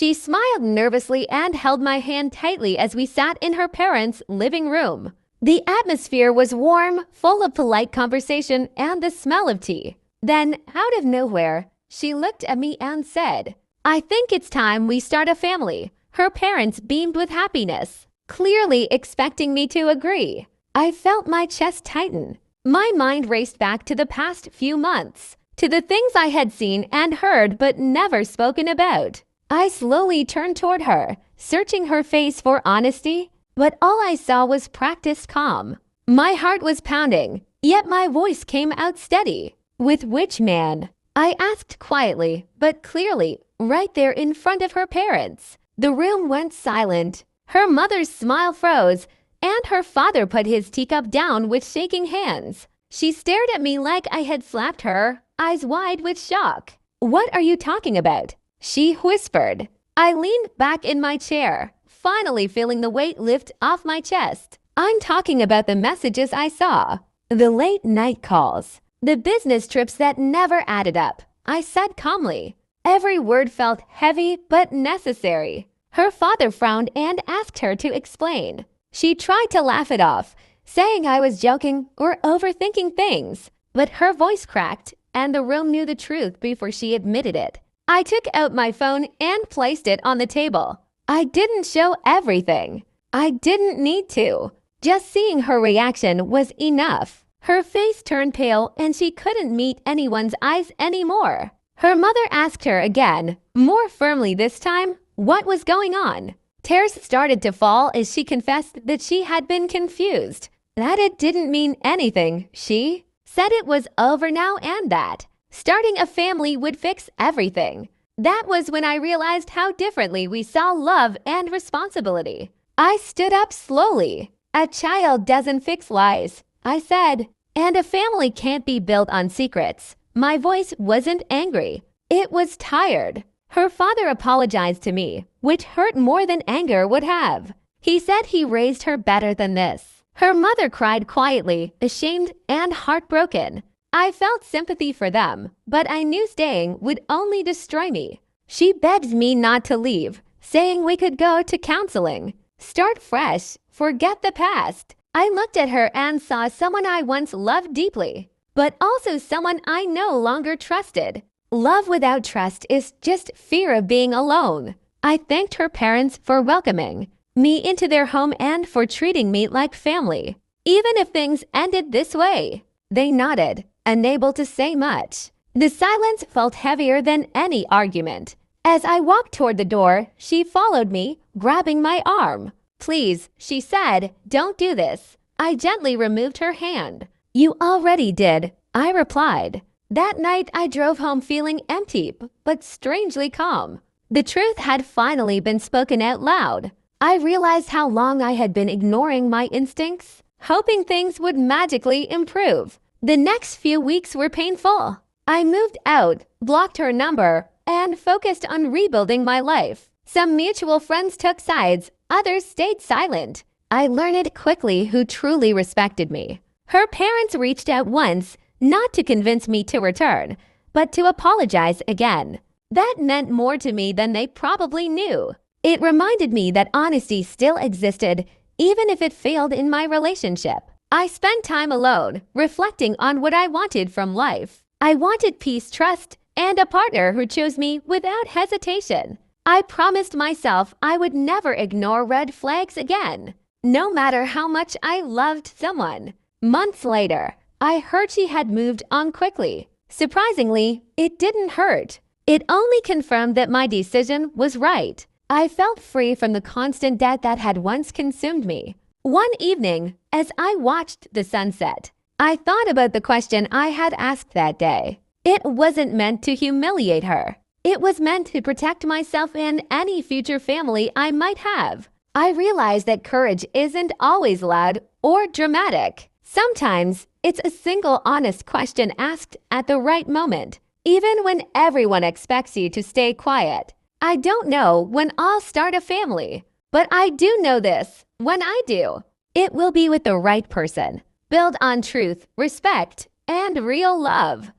She smiled nervously and held my hand tightly as we sat in her parents' living room. The atmosphere was warm, full of polite conversation and the smell of tea. Then, out of nowhere, she looked at me and said, "I think it's time we start a family." Her parents beamed with happiness, clearly expecting me to agree. I felt my chest tighten. My mind raced back to the past few months, to the things I had seen and heard but never spoken about. I slowly turned toward her, searching her face for honesty, but all I saw was practiced calm. My heart was pounding, yet my voice came out steady. "With which man?" I asked quietly, but clearly, right there in front of her parents. The room went silent. Her mother's smile froze, and her father put his teacup down with shaking hands. She stared at me like I had slapped her, eyes wide with shock. "What are you talking about?" she whispered. I leaned back in my chair, finally feeling the weight lift off my chest. "I'm talking about the messages I saw, the late night calls, the business trips that never added up," I said calmly. Every word felt heavy but necessary. Her father frowned and asked her to explain. She tried to laugh it off, saying I was joking or overthinking things, but her voice cracked and the room knew the truth before she admitted it. I took out my phone and placed it on the table. I didn't show everything. I didn't need to. Just seeing her reaction was enough. Her face turned pale and she couldn't meet anyone's eyes anymore. Her mother asked her again, more firmly this time, what was going on. Tears started to fall as she confessed that she had been confused, that it didn't mean anything. She said it was over now and that starting a family would fix everything. That was when I realized how differently we saw love and responsibility. I stood up slowly. "A child doesn't fix lies," I said, "and a family can't be built on secrets." My voice wasn't angry. It was tired. Her father apologized to me, which hurt more than anger would have. He said he raised her better than this. Her mother cried quietly, ashamed and heartbroken. I felt sympathy for them, but I knew staying would only destroy me. She begged me not to leave, saying we could go to counseling, start fresh, forget the past. I looked at her and saw someone I once loved deeply, but also someone I no longer trusted. Love without trust is just fear of being alone. I thanked her parents for welcoming me into their home and for treating me like family, even if things ended this way. They nodded, unable to say much. The silence felt heavier than any argument. As I walked toward the door, she followed me, grabbing my arm. "Please," she said, "don't do this." I gently removed her hand. "You already did," I replied. That night, I drove home feeling empty, but strangely calm. The truth had finally been spoken out loud. I realized how long I had been ignoring my instincts, hoping things would magically improve. The next few weeks were painful. I moved out, blocked her number, and focused on rebuilding my life. Some mutual friends took sides, others stayed silent. I learned quickly who truly respected me. Her parents reached out once, not to convince me to return, but to apologize again. That meant more to me than they probably knew. It reminded me that honesty still existed, even if it failed in my relationship. I spent time alone, reflecting on what I wanted from life. I wanted peace, trust, and a partner who chose me without hesitation. I promised myself I would never ignore red flags again, no matter how much I loved someone. Months later, I heard she had moved on quickly. Surprisingly, it didn't hurt. It only confirmed that my decision was right. I felt free from the constant debt that had once consumed me. One evening, as I watched the sunset, I thought about the question I had asked that day. It wasn't meant to humiliate her. It was meant to protect myself and any future family I might have. I realized that courage isn't always loud or dramatic. Sometimes, it's a single honest question asked at the right moment, even when everyone expects you to stay quiet. I don't know when I'll start a family, but I do know this: when I do, it will be with the right person, built on truth, respect, and real love.